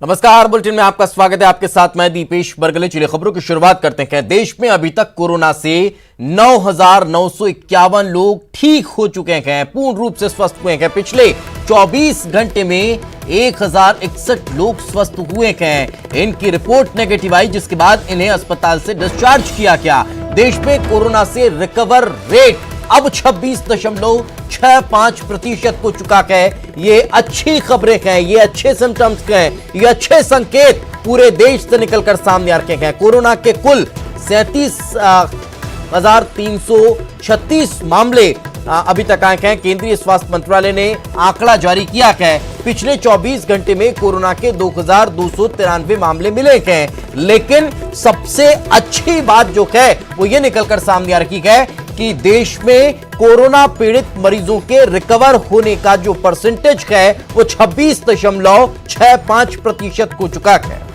नमस्कार, बुलेटिन में आपका स्वागत है। आपके साथ मैं दीपेश बरगले। चलिए खबरों की शुरुआत करते हैं। देश में अभी तक कोरोना से 9,951 लोग ठीक हो चुके हैं, पूर्ण रूप से स्वस्थ हुए हैं। पिछले 24 घंटे में 1,061 लोग स्वस्थ हुए हैं। इनकी रिपोर्ट नेगेटिव आई, जिसके बाद इन्हें अस्पताल से डिस्चार्ज किया गया। देश में कोरोना से रिकवर रेट अब 26.65% हो चुका है। ये अच्छी खबरें हैं, ये अच्छे सिम्टम्स हैं, ये अच्छे संकेत पूरे देश से निकलकर सामने आ रहे हैं। कोरोना के कुल 37,336 मामले अभी तक आए हैं। केंद्रीय स्वास्थ्य मंत्रालय ने आंकड़ा जारी किया है। पिछले 24 घंटे में कोरोना के 2,293 मामले मिले हैं, लेकिन सबसे अच्छी बात जो है वो ये निकलकर सामने आ रही है कि देश में कोरोना पीड़ित मरीजों के रिकवर होने का जो परसेंटेज है वो 26.65% हो चुका है।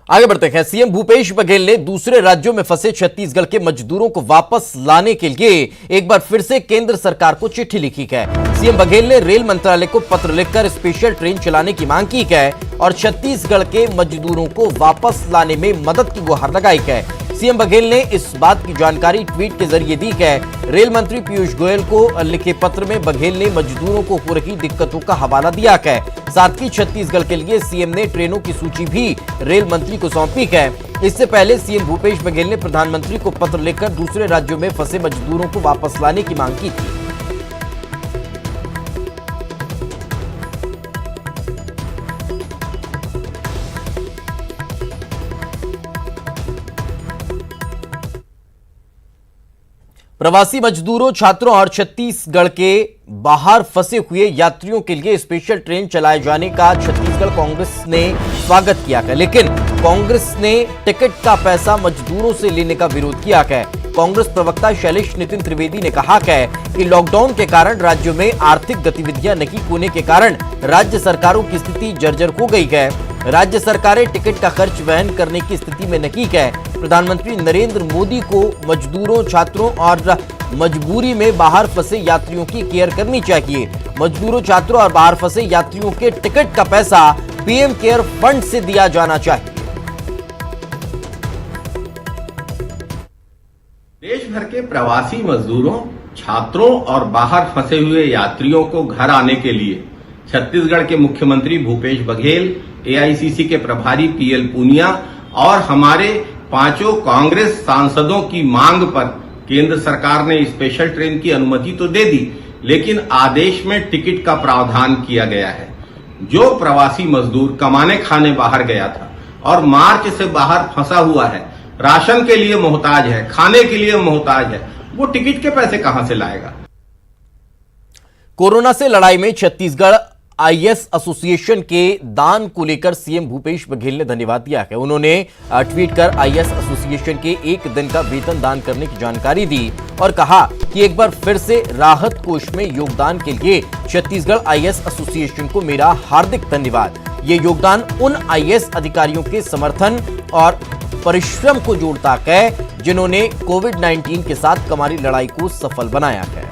आगे बढ़ते हैं। सीएम भूपेश बघेल ने दूसरे राज्यों में फंसे छत्तीसगढ़ के मजदूरों को वापस लाने के लिए एक बार फिर से केंद्र सरकार को चिट्ठी लिखी है। सीएम बघेल ने रेल मंत्रालय को पत्र लिखकर स्पेशल ट्रेन चलाने की मांग की है और छत्तीसगढ़ के मजदूरों को वापस लाने में मदद की गुहार लगाई है। सीएम बघेल ने इस बात की जानकारी ट्वीट के जरिए दी है। रेल मंत्री पीयूष गोयल को लिखे पत्र में बघेल ने मजदूरों को हो रही दिक्कतों का हवाला दिया है। साथ ही छत्तीसगढ़ के लिए सीएम ने ट्रेनों की सूची भी रेल मंत्री को सौंपी है। इससे पहले सीएम भूपेश बघेल ने प्रधानमंत्री को पत्र लिखकर दूसरे राज्यों में फंसे मजदूरों को वापस लाने की मांग की थी। प्रवासी मजदूरों, छात्रों और छत्तीसगढ़ के बाहर फंसे हुए यात्रियों के लिए स्पेशल ट्रेन चलाए जाने का छत्तीसगढ़ कांग्रेस ने स्वागत किया है, लेकिन कांग्रेस ने टिकट का पैसा मजदूरों से लेने का विरोध किया है। कांग्रेस प्रवक्ता शैलेश नितिन त्रिवेदी ने कहा है कि लॉकडाउन के कारण राज्यों में आर्थिक गतिविधियां नहीं होने के कारण राज्य सरकारों की स्थिति जर्जर हो गई है। राज्य सरकारें टिकट का खर्च वहन करने की स्थिति में नहीं है। प्रधानमंत्री नरेंद्र मोदी को मजदूरों, छात्रों और मजबूरी में बाहर फंसे यात्रियों की केयर करनी चाहिए। मजदूरों, छात्रों और बाहर फंसे यात्रियों के टिकट का पैसा पीएम केयर फंड से दिया जाना चाहिए। देश भर के प्रवासी मजदूरों, छात्रों और बाहर फंसे हुए यात्रियों को घर आने के लिए छत्तीसगढ़ के मुख्यमंत्री भूपेश बघेल, एआईसीसी के प्रभारी पीएल पूनिया और हमारे 5 कांग्रेस सांसदों की मांग पर केंद्र सरकार ने स्पेशल ट्रेन की अनुमति तो दे दी, लेकिन आदेश में टिकट का प्रावधान किया गया है। जो प्रवासी मजदूर कमाने खाने बाहर गया था और मार्च से बाहर फंसा हुआ है, राशन के लिए मोहताज है, खाने के लिए मोहताज है, वो टिकट के पैसे कहां से लाएगा? कोरोना से लड़ाई में छत्तीसगढ़ आईएएस एसोसिएशन के दान को लेकर सीएम भूपेश बघेल ने धन्यवाद दिया है। उन्होंने ट्वीट कर आईएएस एसोसिएशन के 1 दिन का वेतन दान करने की जानकारी दी और कहा कि एक बार फिर से राहत कोष में योगदान के लिए छत्तीसगढ़ आईएएस एसोसिएशन को मेरा हार्दिक धन्यवाद। ये योगदान उन आईएएस अधिकारियों के समर्थन और परिश्रम को जोड़ता है जिन्होंने कोविड-19 के साथ हमारी लड़ाई को सफल बनाया है।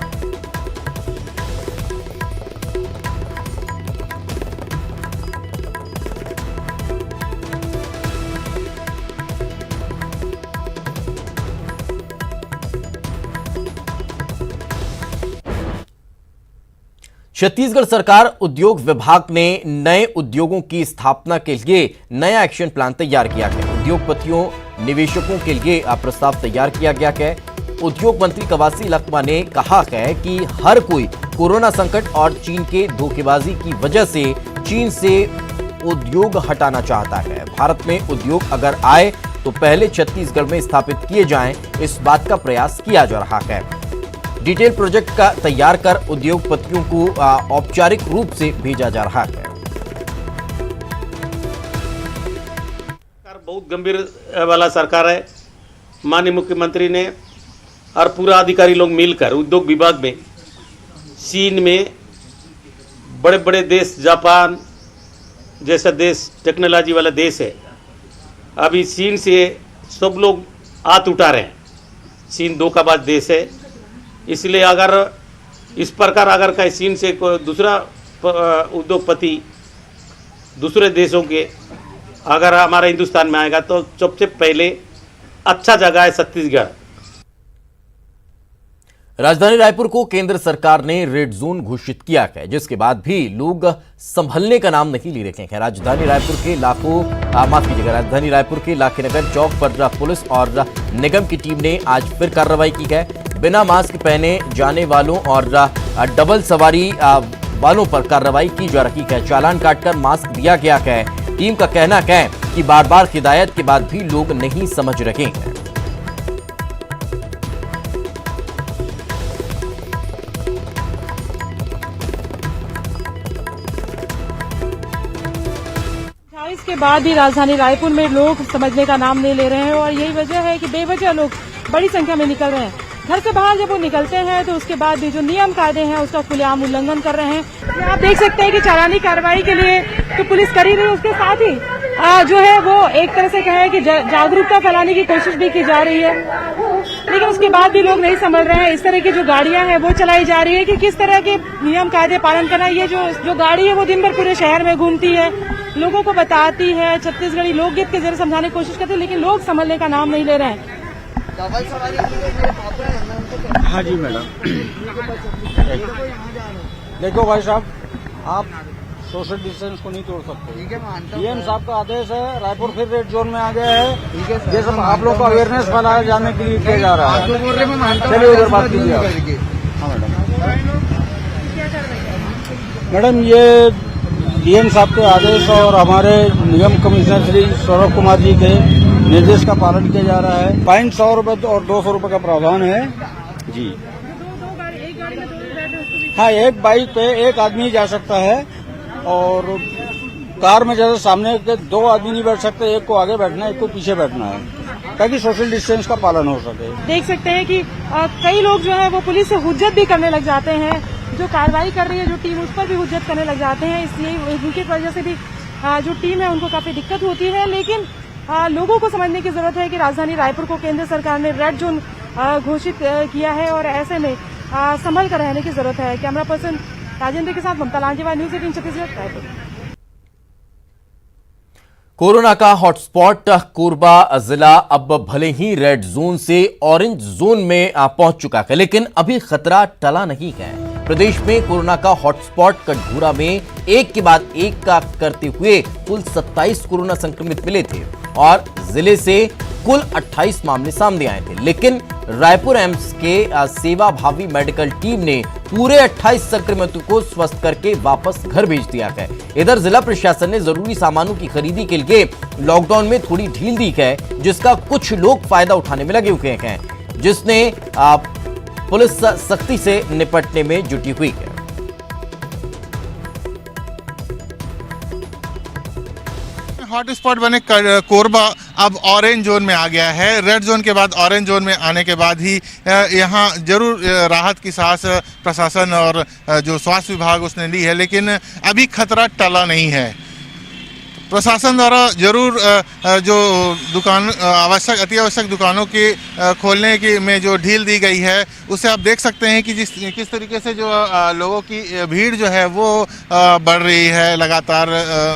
छत्तीसगढ़ सरकार उद्योग विभाग ने नए उद्योगों की स्थापना के लिए नया एक्शन प्लान तैयार किया है। उद्योगपतियों, निवेशकों के लिए प्रस्ताव तैयार किया गया है। उद्योग मंत्री कवासी लखमा ने कहा है कि हर कोई कोरोना संकट और चीन के धोखेबाजी की वजह से चीन से उद्योग हटाना चाहता है। भारत में उद्योग अगर आए तो पहले छत्तीसगढ़ में स्थापित किए जाएं, इस बात का प्रयास किया जा रहा है। डिटेल प्रोजेक्ट का तैयार कर उद्योगपतियों को औपचारिक रूप से भेजा जा रहा है। बहुत गंभीर वाला सरकार है। माननीय मुख्यमंत्री ने और पूरा अधिकारी लोग मिलकर उद्योग विभाग में चीन में बड़े बड़े देश, जापान जैसा देश टेक्नोलॉजी वाला देश है, अभी चीन से सब लोग हाथ उठा रहे हैं। चीन धोखाबाज देश है, इसलिए अगर इस प्रकार अगर कहीं चीन से कोई दूसरा उद्योगपति दूसरे देशों के अगर हमारे हिंदुस्तान में आएगा तो सबसे पहले अच्छा जगह है छत्तीसगढ़। राजधानी रायपुर को केंद्र सरकार ने रेड जोन घोषित किया है, जिसके बाद भी लोग संभलने का नाम नहीं ले रहे हैं। राजधानी रायपुर के लाखेनगर चौक पर पुलिस और निगम की टीम ने आज फिर कार्रवाई की है। बिना मास्क पहने जाने वालों और डबल सवारी वालों पर कार्रवाई की जा रही है। चालान काटकर मास्क दिया गया है। टीम का कहना है कि बार बार हिदायत के बाद भी लोग नहीं समझ रहे हैं। इसके बाद भी राजधानी रायपुर में लोग समझने का नाम नहीं ले रहे हैं और यही वजह है कि बेवजह लोग बड़ी संख्या में निकल रहे हैं। घर से बाहर जब वो निकलते हैं तो उसके बाद भी जो नियम कायदे हैं उसका खुलेआम उल्लंघन कर रहे हैं। आप देख सकते हैं कि चालानी कार्रवाई के लिए तो पुलिस कर ही रही है, उसके साथ ही जो है वो एक तरह से कहे कि जागरूकता फैलाने की कोशिश भी की जा रही है, लेकिन उसके बाद भी लोग नहीं समझ रहे हैं। इस तरह की जो गाड़ियां हैं वो चलाई जा रही है कि किस तरह के नियम कायदे पालन करना। ये जो गाड़ी है वो दिन भर पूरे शहर में घूमती है, लोगों को बताती है, छत्तीसगढ़ी लोकगीत के जरिए समझाने की कोशिश करती है, लेकिन लोग समझने का नाम नहीं ले रहे हैं। हाँ जी मैडम, देखो भाई साहब, आप सोशल डिस्टेंस को नहीं तोड़ सकते। डीएम साहब का आदेश है, रायपुर फिर रेड जोन में आ गया है। ये सब आप लोग को अवेयरनेस फैलाया जाने के लिए किया जा रहा है। चलिए उधर बात कीजिए। हाँ मैडम, ये डीएम साहब के आदेश और हमारे निगम कमिश्नर श्री सौरभ कुमार जी के निर्देश का पालन किया जा रहा है। फाइन 100 रुपये और 200 रुपये का प्रावधान है जी। हाँ, एक बाइक पे एक आदमी जा सकता है और कार में जैसे सामने के 2 आदमी नहीं बैठ सकते, एक को आगे बैठना है, एक को पीछे बैठना है, ताकि सोशल डिस्टेंस का पालन हो सके। देख सकते हैं कि कई लोग जो है वो पुलिस से हुज्जत भी करने लग जाते हैं। जो कार्रवाई कर रही है जो टीम, उस पर भी हुज्जत करने लग जाते हैं। इसलिए उनकी वजह से भी जो टीम है उनको काफी दिक्कत होती है। लेकिन लोगों को समझने की जरूरत है कि राजधानी रायपुर को केंद्र सरकार ने रेड जोन घोषित किया है और ऐसे में संभल कर रहने की जरूरत है। कैमरा पर्सन राजेंद्र के साथ ममता लांजेवाल, न्यूज़ 18 छत्तीसगढ़, रायपुर। कोरोना का हॉटस्पॉट कोरबा जिला अब भले ही रेड जोन से ऑरेंज जोन में पहुंच चुका है, लेकिन अभी खतरा टला नहीं है। प्रदेश में कोरोना का हॉटस्पॉट कटघोरा में एक के बाद एक का करते हुए कुल 27 कोरोना संक्रमित मिले थे और जिले से कुल 28 मामले सामने आए थे, लेकिन रायपुर एम्स के सेवा भावी मेडिकल टीम ने पूरे 28 संक्रमितों को स्वस्थ करके वापस घर भेज दिया है। इधर जिला प्रशासन ने जरूरी सामानों की खरीदी के लिए लॉकडाउन में थोड़ी ढील दी है, जिसका कुछ लोग फायदा उठाने में लगे हुए हैं, जिसने पुलिस सख्ती से निपटने में जुटी हुई है। हॉटस्पॉट बने कोरबा अब ऑरेंज जोन में आ गया है। रेड जोन के बाद ऑरेंज जोन में आने के बाद ही यहाँ जरूर राहत की सांस प्रशासन और जो स्वास्थ्य विभाग उसने ली है, लेकिन अभी खतरा टला नहीं है। प्रशासन द्वारा जरूर जो दुकान अति आवश्यक दुकानों के खोलने की में जो ढील दी गई है, उससे आप देख सकते हैं कि किस तरीके से जो लोगों की भीड़ जो है वो बढ़ रही है लगातार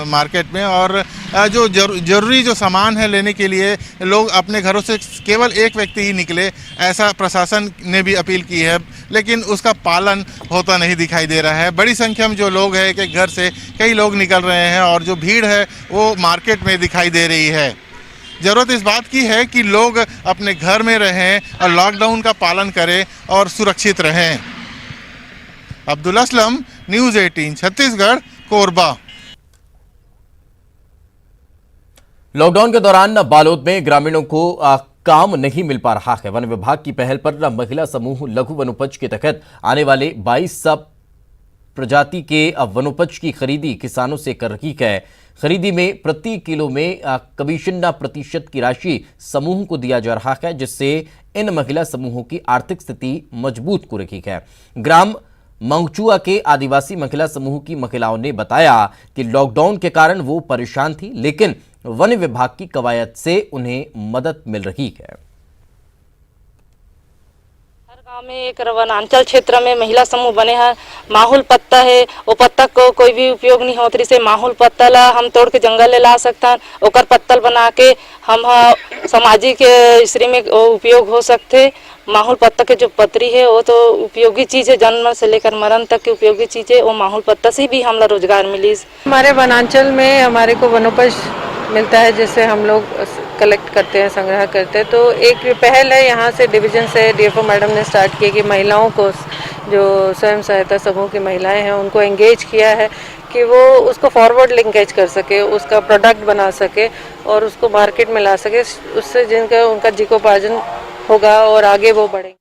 मार्केट में, और जो जरूरी जो सामान है लेने के लिए लोग अपने घरों से केवल एक व्यक्ति ही निकले, ऐसा प्रशासन ने भी अपील की है, लेकिन उसका पालन होता नहीं दिखाई दे रहा है। बड़ी संख्या में जो लोग हैं कि घर से कई लोग निकल रहे हैं और जो भीड़ है वो मार्केट में दिखाई दे रही है। ज़रूरत इस बात की है कि लोग अपने घर में रहें और लॉकडाउन का पालन करें और सुरक्षित रहें। अब्दुल असलम, न्यूज़ 18 छत्तीसगढ़, कोरबा। लॉकडाउन के दौरान बालोद में ग्रामीणों को काम नहीं मिल पा रहा है। वन विभाग की पहल पर महिला समूह लघु वनोपज के तहत आने वाले 22 प्रजाति के वनोपज की खरीदी किसानों से कर रही है। खरीदी में प्रति किलो में कमीशन प्रतिशत की राशि समूह को दिया जा रहा है, जिससे इन महिला समूहों की आर्थिक स्थिति मजबूत हो रही है। ग्राम मंगचुआ के आदिवासी महिला समूह की महिलाओं ने बताया कि लॉकडाउन के कारण वो परेशान थी, लेकिन वन विभाग की कवायद से उन्हें मदद मिल रही है। गांव में एक वनांचल क्षेत्र में महिला समूह बने हैं। माहौल पत्ता है, वो पत्ता को कोई भी उपयोग नहीं होती से माहौल पत्ता ला हम तोड़ के जंगल ले ला सकता, ओकर पत्तल बना के हम सामाजिक स्त्री में उपयोग हो सकते। माहौल पत्ता के जो पतरी है वो तो उपयोगी चीज है, जन्म से लेकर मरण तक की उपयोगी चीज है। वो माहौल पत्ता से भी हमला रोजगार मिली। हमारे वनांचल में हमारे को वनोपज मिलता है, जिससे हम लोग कलेक्ट करते हैं, संग्रह करते हैं। तो एक पहल है यहाँ से डिवीजन से डीएफओ मैडम ने स्टार्ट किया कि महिलाओं को, जो स्वयं सहायता समूह की महिलाएं हैं, उनको एंगेज किया है कि वो उसको फॉरवर्ड लिंकेज कर सके, उसका प्रोडक्ट बना सके और उसको मार्केट में ला सके, उससे जिनका उनका जीविकोपार्जन होगा और आगे वो बढ़ेंगे।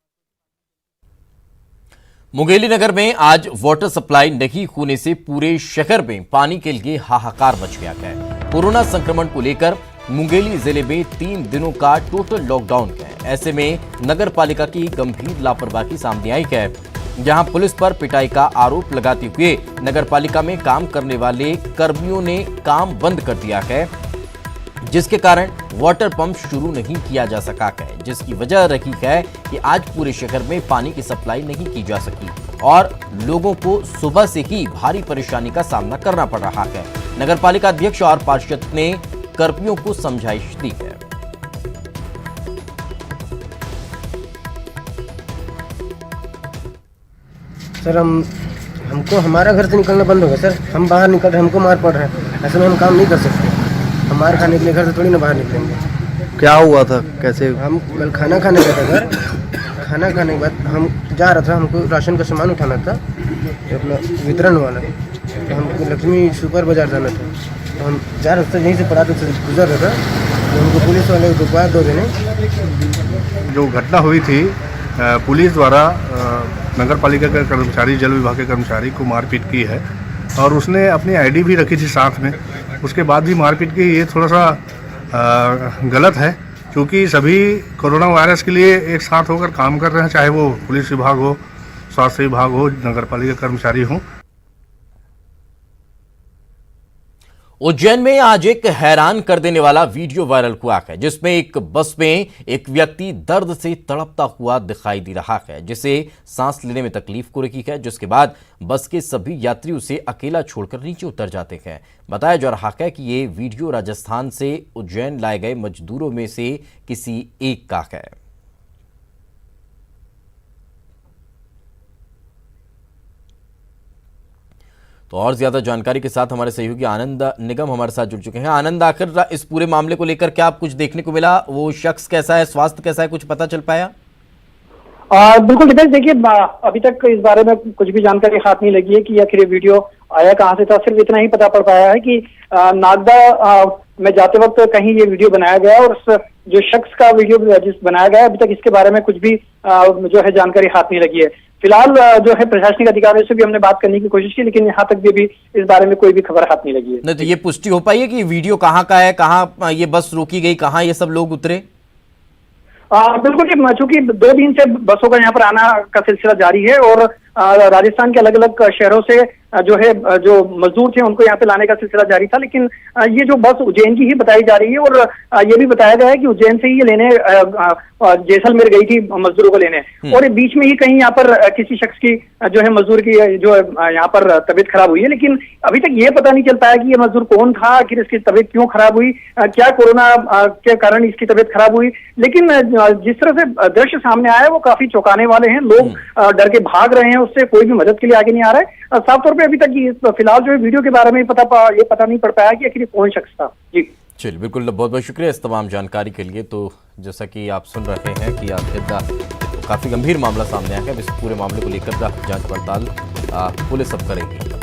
मुंगेली नगर में आज वाटर सप्लाई नहीं होने से पूरे शहर में पानी के लिए हाहाकार मच गया है। कोरोना संक्रमण को लेकर मुंगेली जिले में 3 दिनों का टोटल लॉकडाउन है। ऐसे में नगर पालिका की गंभीर लापरवाही सामने आई है, जहां पुलिस पर पिटाई का आरोप लगाते हुए नगर पालिका में काम करने वाले कर्मियों ने काम बंद कर दिया है, जिसके कारण वाटर पंप शुरू नहीं किया जा सका है, जिसकी वजह रही है कि आज पूरे शहर में पानी की सप्लाई नहीं की जा सकी और लोगों को सुबह से ही भारी परेशानी का सामना करना पड़ रहा है। नगर पालिका अध्यक्ष और पार्षद ने कर्मियों को समझाइश दी है। सर हमको हमारा घर से निकलना बंद हो गया सर। हम बाहर निकल रहे, हमको मार पड़ रहा है। ऐसे में हम काम नहीं कर सकते। हम मार खाने के लिए घर से थोड़ी ना बाहर निकलेंगे। क्या हुआ था, कैसे? हम कल खाना खाने गए थे घर। खाना खाने के बाद हम जा रहा था, हमको राशन का सामान उठाना था, अपना वितरण वाला। तो हमको लक्ष्मी सुपर बाजार जाना था, तो हम जा रहे थे, यहीं से पड़ा से गुजर रहा था, तो हमको पुलिस वाले रुकवा 2 दिन। जो घटना हुई थी, पुलिस द्वारा नगर पालिका के कर्मचारी, जल विभाग के कर्मचारी को मारपीट की है और उसने अपनी आईडी भी रखी थी साथ में। उसके बाद भी मारपीट की, ये थोड़ा सा गलत है, क्योंकि सभी कोरोना वायरस के लिए एक साथ होकर काम कर रहे हैं, चाहे वो पुलिस विभाग हो, स्वास्थ्य विभाग हो, नगर पालिका कर्मचारी हों। उज्जैन में आज एक हैरान कर देने वाला वीडियो वायरल हुआ है, जिसमें एक बस में एक व्यक्ति दर्द से तड़पता हुआ दिखाई दे रहा है, जिसे सांस लेने में तकलीफ हो रही है, जिसके बाद बस के सभी यात्री उसे अकेला छोड़कर नीचे उतर जाते हैं। बताया जा रहा है कि ये वीडियो राजस्थान से उज्जैन लाए गए मजदूरों में से किसी एक का है। तो और ज्यादा जानकारी के साथ हमारे सहयोगी आनंद निगम हमारे साथ जुड़ चुके हैं। आनंद, आखिर इस पूरे मामले को लेकर क्या आप कुछ देखने को मिला? वो शख्स कैसा है, स्वास्थ्य कैसा है, कुछ पता चल पाया? बिल्कुल दिपेश, देखिए अभी तक इस बारे में कुछ भी जानकारी हाथ नहीं लगी है कि आखिर ये वीडियो आया कहाँ से था। सिर्फ इतना ही पता पड़ पाया है कि नागदा में जाते वक्त कहीं ये वीडियो बनाया गया और उस जो शख्स का वीडियो जिस बनाया गया, अभी तक इसके बारे में कुछ भी जो है जानकारी हाथ नहीं लगी है। फिलहाल जो है प्रशासनिक अधिकारियों से भी हमने बात करने की कोशिश की, लेकिन यहाँ तक भी इस बारे में कोई भी खबर हाथ नहीं लगी है। नहीं तो ये पुष्टि हो पाई है कि वीडियो कहाँ का है, कहाँ ये बस रोकी गई, कहाँ ये सब लोग उतरे? बिल्कुल, चूंकि 2 दिन से बसों का यहाँ पर आना का सिलसिला जारी है और राजस्थान के अलग अलग शहरों से जो मजदूर थे उनको यहाँ पे लाने का सिलसिला जारी था, लेकिन ये जो बस उज्जैन की ही बताई जा रही है और ये भी बताया गया है कि उज्जैन से ही ये लेने जैसलमेर गई थी मजदूरों को लेने, और बीच में ही कहीं यहाँ पर किसी शख्स की जो है मजदूर की जो यहाँ पर तबीयत खराब हुई है, लेकिन अभी तक ये पता नहीं चल पाया कि ये मजदूर कौन था, आखिर इसकी तबीयत क्यों खराब हुई, क्या कोरोना के कारण इसकी तबीयत खराब हुई। लेकिन जिस तरह से दृश्य सामने आया है वो काफी चौंकाने वाले हैं। लोग डर के भाग रहे हैं, उससे कोई भी मदद के लिए आगे नहीं आ रहा है। साफ तौर पे अभी तक फिलहाल जो वीडियो के बारे में ये पता नहीं पड़ पाया कि आखिर कौन शख्स था। जी चलिए, बिल्कुल, बहुत बहुत शुक्रिया इस तमाम जानकारी के लिए। तो जैसा कि आप सुन रहे हैं कि आखिर काफी गंभीर मामला सामने आया है। इस पूरे मामले को लेकर जांच पड़ताल पुलिस अब करेगी।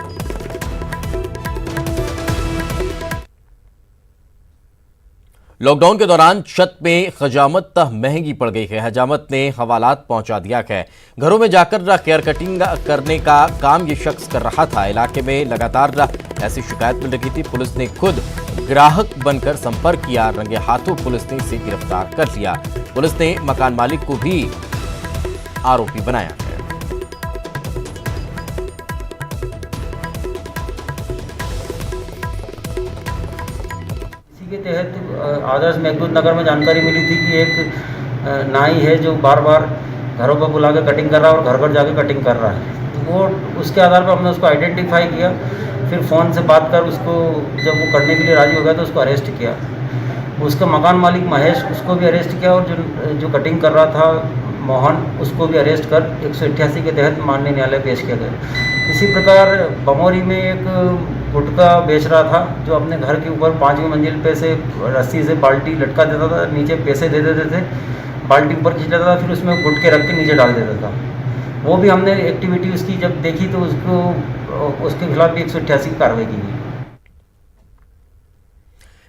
लॉकडाउन के दौरान छत में हजामत महंगी पड़ गई है। हजामत ने हवालात पहुंचा दिया है। घरों में जाकर हेयर कटिंग करने का काम ये शख्स कर रहा था। इलाके में लगातार ऐसी शिकायत मिल रही थी। पुलिस ने खुद ग्राहक बनकर संपर्क किया। रंगे हाथों पुलिस ने इसे गिरफ्तार कर लिया। पुलिस ने मकान मालिक को भी आरोपी बनाया है। इसी के तहत आदर्श मेघदूत नगर में जानकारी मिली थी कि एक नाई है जो बार बार घरों पर बुला के कटिंग कर रहा है और घर घर जाके कटिंग कर रहा है। वो उसके आधार पर हमने उसको आइडेंटिफाई किया, फिर फ़ोन से बात कर उसको जब वो करने के लिए राजी हो गया तो उसको अरेस्ट किया। उसका मकान मालिक महेश, उसको भी अरेस्ट किया, और जो कटिंग कर रहा था मोहन, उसको भी अरेस्ट कर 188 के तहत माननीय न्यायालय पेश किया गया। इसी प्रकार बमौरी में एक गुटखा बेच रहा था जो अपने घर के ऊपर 5वीं मंजिल पे से रस्सी से बाल्टी लटका देता था, नीचे पैसे दे देते थे, बाल्टी ऊपर खींच लेता था, फिर उसमें गुटके रख के नीचे डाल देता था। वो भी हमने एक्टिविटी उसकी जब देखी तो उसके खिलाफ भी 188 की कार्रवाई की गई।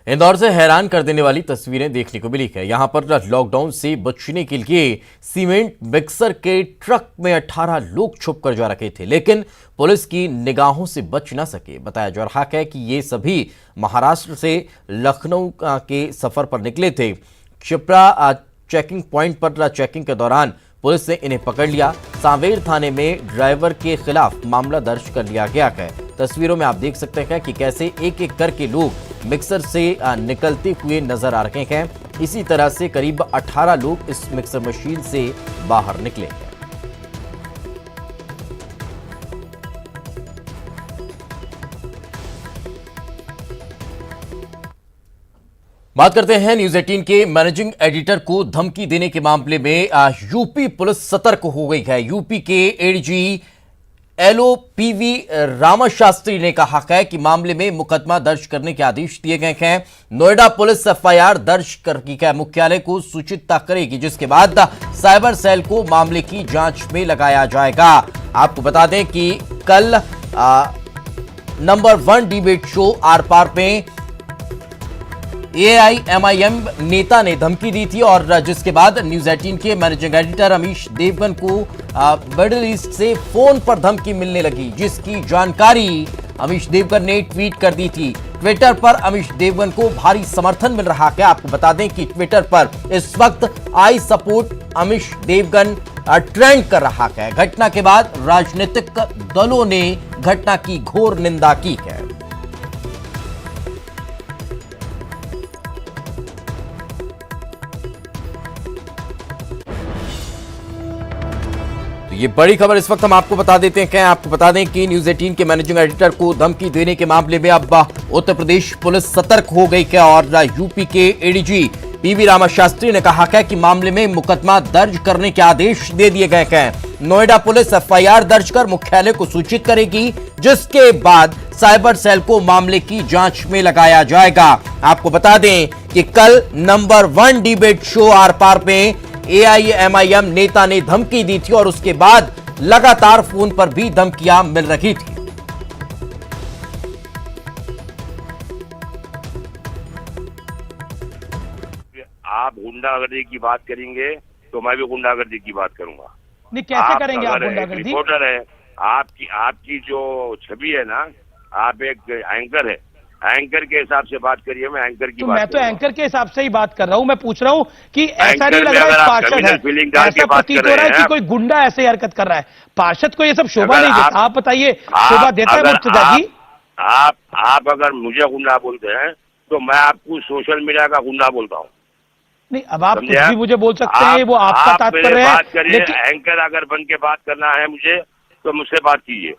इंदौर से हैरान कर देने वाली तस्वीरें देखने को मिली है। यहां पर लॉकडाउन से बचने के लिए सीमेंट मिक्सर के ट्रक में 18 लोग छुप कर जा रखे थे, लेकिन पुलिस की निगाहों से बच न सके। बताया जा रहा है कि ये सभी महाराष्ट्र से लखनऊ के सफर पर निकले थे। क्षिप्रा चेकिंग पॉइंट पर चेकिंग के दौरान पुलिस ने इन्हें पकड़ लिया। सांवेर थाने में ड्राइवर के खिलाफ मामला दर्ज कर लिया गया है। तस्वीरों में आप देख सकते हैं कि कैसे एक एक करके लोग मिक्सर से निकलते हुए नजर आ रहे हैं। इसी तरह से करीब 18 लोग इस मिक्सर मशीन से बाहर निकले हैं। बात करते हैं न्यूज 18 के मैनेजिंग एडिटर को धमकी देने के मामले में यूपी पुलिस सतर्क हो गई है। यूपी के एडीजी LOPV रामाशास्त्री ने कहा है कि मामले में मुकदमा दर्ज करने के आदेश दिए गए हैं। नोएडा पुलिस FIR दर्ज करके मुख्यालय को सूचित करेगी, जिसके बाद साइबर सेल को मामले की जांच में लगाया जाएगा। आपको बता दें कि कल नंबर 1 डिबेट शो आर पार में AIMIM नेता ने धमकी दी थी, और जिसके बाद न्यूज 18 के मैनेजिंग एडिटर अमीश देवगन को मिडिल ईस्ट से फोन पर धमकी मिलने लगी, जिसकी जानकारी अमीश देवगन ने ट्वीट कर दी थी। ट्विटर पर अमीश देवगन को भारी समर्थन मिल रहा है। आपको बता दें कि ट्विटर पर इस वक्त I support Amish Devgan trend कर रहा है। घटना के बाद राजनीतिक दलों ने घटना की घोर निंदा की है। ये बड़ी खबर इस वक्त हम आपको बता देते हैं। आपको बता दें कि न्यूज 18 के मैनेजिंग एडिटर को धमकी देने के मामले में अब उत्तर प्रदेश पुलिस सतर्क हो गई है, और यूपी के एडीजी PV रामाशास्त्री ने कहा है कि मामले में मुकदमा दर्ज करने के आदेश दे दिए गए हैं। नोएडा पुलिस FIR दर्ज कर मुख्यालय को सूचित करेगी, जिसके बाद साइबर सेल को मामले की जांच में लगाया जाएगा। आपको बता दें कि कल नंबर 1 डिबेट शो आर पार में AIMIM नेता ने धमकी दी थी, और उसके बाद लगातार फोन पर भी धमकियां मिल रही थी। आप गुंडागर्दी की बात करेंगे तो मैं भी गुंडागर्दी की बात करूंगा। नहीं, कैसे करेंगे आप गुंडागर्दी? रिपोर्टर है, आपकी जो छवि है ना, आप एक एंकर है, एंकर के हिसाब से बात करिए। मैं एंकर की बात, मैं तो एंकर के हिसाब से ही बात कर रहा हूँ। मैं पूछ रहा हूँ कि ऐसा नहीं लग रहा है पार्षद है, ऐसा प्रतीत हो रहा है कि कोई गुंडा ऐसे हरकत कर रहा है। पार्षद को ये सब शोभा नहीं देता। आप बताइए, शोभा देता है मुर्तजा जी? आप अगर मुझे गुंडा बोलते हैं तो मैं आपको सोशल मीडिया का गुंडा बोलता हूँ। नहीं, अब आप कुछ भी मुझे बोल सकते हैं, वो आपका तात्पर्य है। बात करिए, एंकर अगर बन के बात करना है मुझे तो मुझसे बात कीजिए।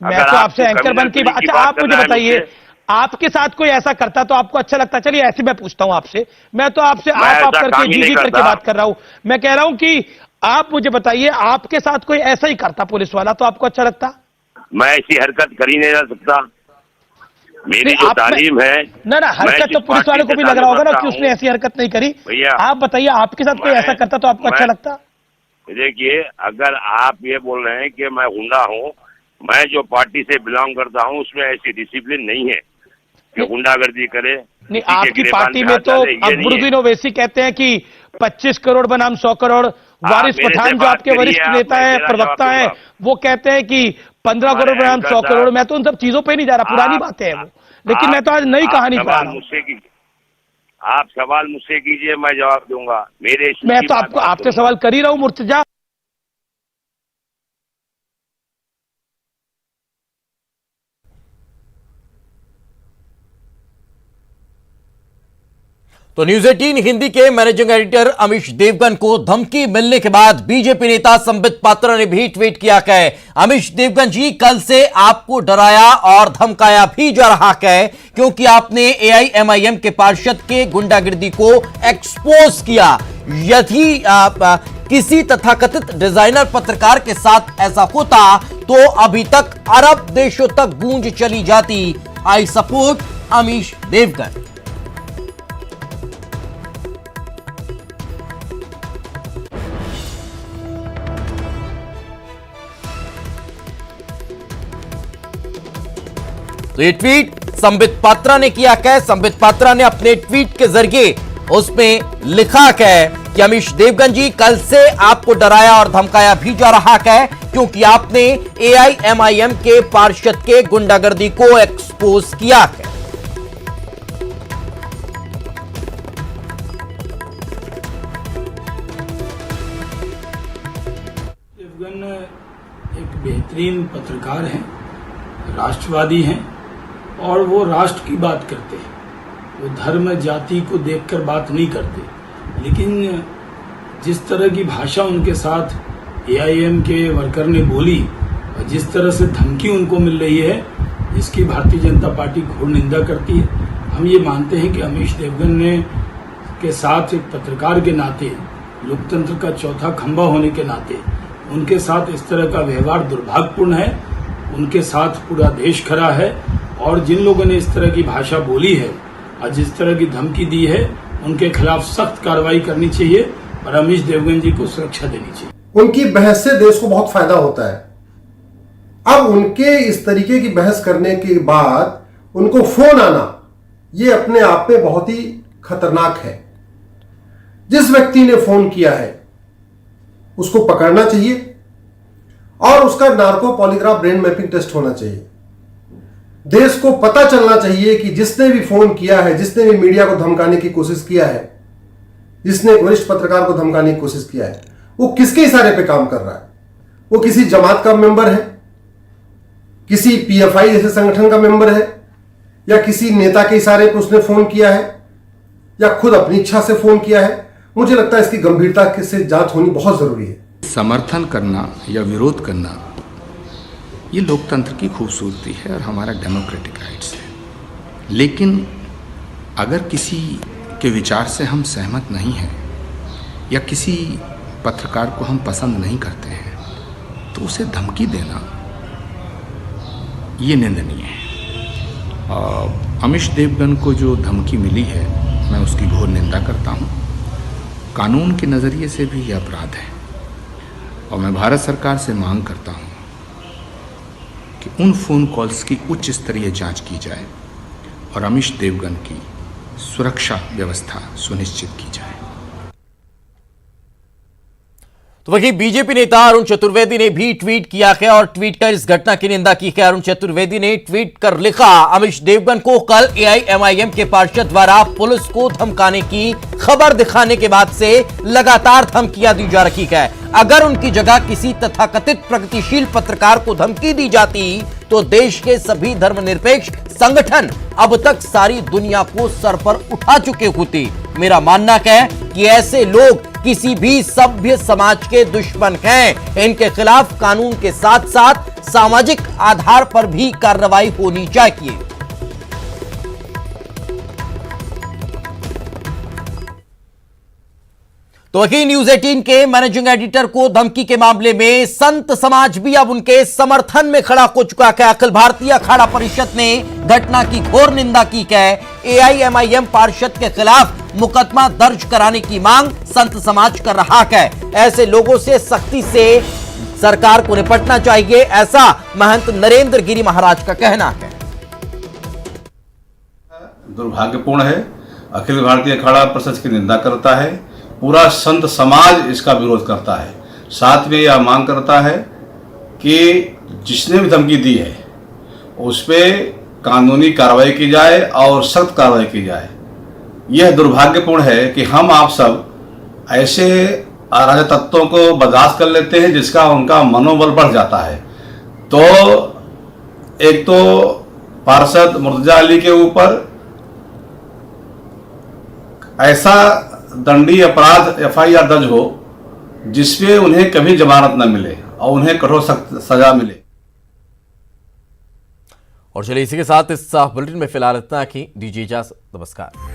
मैं तो आपसे एंकर बन के अच्छा, आप मुझे बताइए, आपके साथ कोई ऐसा करता तो आपको अच्छा लगता? चलिए ऐसे मैं पूछता हूं आपसे, मैं तो आपसे आप करके जी करके बात कर रहा हूं। मैं कह रहा हूं कि आप मुझे बताइए, आपके साथ कोई ऐसा ही करता पुलिस वाला तो आपको अच्छा लगता? मैं ऐसी हरकत कर ही नहीं जा सकता। मेरी जो तालीम है ना हरकत तो पुलिस वाले को भी लग रहा होगा ना कि उसने ऐसी हरकत नहीं करी। भैया आप बताइए, आपके साथ कोई ऐसा करता तो आपको अच्छा लगता? देखिए, अगर आप ये बोल रहे हैं कि मैं गुंडा हूँ, मैं जो पार्टी से बिलोंग करता हूँ उसमें ऐसी डिसिप्लिन नहीं है कि गुंडागर्दी करे। नहीं, आपकी पार्टी में तो अकबरुद्दीन ओवैसी कहते हैं कि 25 करोड़ बनाम 100 करोड़। वारिस पठान जो आपके वरिष्ठ नेता है, प्रवक्ता है, वो कहते हैं कि 15 करोड़ बनाम 100 करोड़। मैं तो उन सब चीजों पे नहीं जा रहा, पुरानी बातें हैं वो, लेकिन मैं तो आज नई कहानी पढ़ा रहा हूँ। आप सवाल मुझसे कीजिए, मैं जवाब दूंगा। मैं तो आपको आपसे सवाल कर ही रहा हूँ मुर्तजा। तो न्यूज 18 हिंदी के मैनेजिंग एडिटर अमीश देवगन को धमकी मिलने के बाद बीजेपी नेता संबित पात्रा ने भी ट्वीट किया है। अमीश देवगन जी, कल से आपको डराया और धमकाया भी जा रहा है क्योंकि आपने एआईएमआईएम के पार्षद के गुंडागिर्दी को एक्सपोज किया। यदि किसी तथाकथित डिजाइनर पत्रकार के साथ ऐसा होता तो अभी तक अरब देशों तक गूंज चली जाती। I support Amish Devgan. तो ये ट्वीट संबित पात्रा ने किया है। संबित पात्रा ने अपने ट्वीट के जरिए उसमें लिखा है कि अमीश देवगन जी, कल से आपको डराया और धमकाया भी जा रहा है क्योंकि आपने एआईएमआईएम के पार्षद के गुंडागर्दी को एक्सपोज किया है। देवगन एक बेहतरीन पत्रकार हैं, राष्ट्रवादी हैं और वो राष्ट्र की बात करते हैं। वो धर्म जाति को देखकर बात नहीं करते, लेकिन जिस तरह की भाषा उनके साथ एआईएम के वर्कर ने बोली और जिस तरह से धमकी उनको मिल रही है, इसकी भारतीय जनता पार्टी घोर निंदा करती है। हम ये मानते हैं कि अमीश देवगन ने के साथ एक पत्रकार के नाते, लोकतंत्र का चौथा खंभा होने के नाते उनके साथ इस तरह का व्यवहार दुर्भाग्यपूर्ण है। उनके साथ पूरा देश खड़ा है और जिन लोगों ने इस तरह की भाषा बोली है और जिस तरह की धमकी दी है, उनके खिलाफ सख्त कार्रवाई करनी चाहिए और अमीश देवगन जी को सुरक्षा देनी चाहिए। उनकी बहस से देश को बहुत फायदा होता है। अब उनके इस तरीके की बहस करने के बाद उनको फोन आना, यह अपने आप में बहुत ही खतरनाक है। जिस व्यक्ति ने फोन किया है उसको पकड़ना चाहिए और उसका narco polygraph brain mapping test होना चाहिए। देश को पता चलना चाहिए कि जिसने भी फोन किया है, जिसने भी मीडिया को धमकाने की कोशिश किया है, जिसने वरिष्ठ पत्रकार को धमकाने की कोशिश किया है, वो किसके इशारे पे काम कर रहा है। वो किसी जमात का मेंबर है, किसी पीएफआई जैसे संगठन का मेंबर है, या किसी नेता के इशारे पे उसने फोन किया है, या खुद अपनी इच्छा से फोन किया है। मुझे लगता है इसकी गंभीरता से जांच होनी बहुत जरूरी है। समर्थन करना या विरोध करना ये लोकतंत्र की खूबसूरती है और हमारा डेमोक्रेटिक राइट्स है। लेकिन अगर किसी के विचार से हम सहमत नहीं हैं या किसी पत्रकार को हम पसंद नहीं करते हैं तो उसे धमकी देना ये निंदनीय है। अमीश देवगन को जो धमकी मिली है, मैं उसकी घोर निंदा करता हूँ। कानून के नज़रिए से भी यह अपराध है और मैं भारत सरकार से मांग करता हूँ कि उन फोन कॉल्स की उच्च स्तरीय जांच की जाए और अमीश देवगन की सुरक्षा व्यवस्था सुनिश्चित की जाए। तो वहीं बीजेपी नेता अरुण चतुर्वेदी ने भी ट्वीट किया है और ट्वीट कर इस घटना की निंदा की है। अरुण चतुर्वेदी ने ट्वीट कर लिखा, अमीश देवगन को कल एआईएमआईएम के पार्षद द्वारा पुलिस को धमकाने की खबर दिखाने के बाद से लगातार धमकियां दी जा रही है। अगर उनकी जगह किसी तथाकथित प्रगतिशील पत्रकार को धमकी दी जाती तो देश के सभी धर्मनिरपेक्ष संगठन अब तक सारी दुनिया को सर पर उठा चुके होते। मेरा मानना है कि ऐसे लोग किसी भी सभ्य समाज के दुश्मन हैं। इनके खिलाफ कानून के साथ साथ सामाजिक आधार पर भी कार्रवाई होनी चाहिए। तो वहीं न्यूज 18 के मैनेजिंग एडिटर को धमकी के मामले में संत समाज भी अब उनके समर्थन में खड़ा हो चुका है। अखिल भारतीय अखाड़ा परिषद ने घटना की घोर निंदा की है। एआईएमआईएम पार्षद के खिलाफ मुकदमा दर्ज कराने की मांग संत समाज कर रहा है। ऐसे लोगों से सख्ती से सरकार को निपटना चाहिए, ऐसा महंत नरेंद्र गिरी महाराज का कहना है। दुर्भाग्यपूर्ण है। अखिल भारतीय अखाड़ा परिषद की निंदा करता है, पूरा संत समाज इसका विरोध करता है। साथ में यह मांग करता है कि जिसने भी धमकी दी है उस पर कानूनी कार्रवाई की जाए और सख्त कार्रवाई की जाए। यह दुर्भाग्यपूर्ण है कि हम आप सब ऐसे अराजक तत्वों को बर्दाश्त कर लेते हैं जिसका उनका मनोबल बढ़ जाता है। तो एक तो पार्षद मुर्तजा अली के ऊपर ऐसा दंडनीय अपराध FIR दर्ज हो जिसमें उन्हें कभी जमानत न मिले और उन्हें कठोर सख्त सजा मिले। और चलिए इसी के साथ इस बुलेटिन में फिलहाल इतना ही। दीजिए इजाजत, नमस्कार।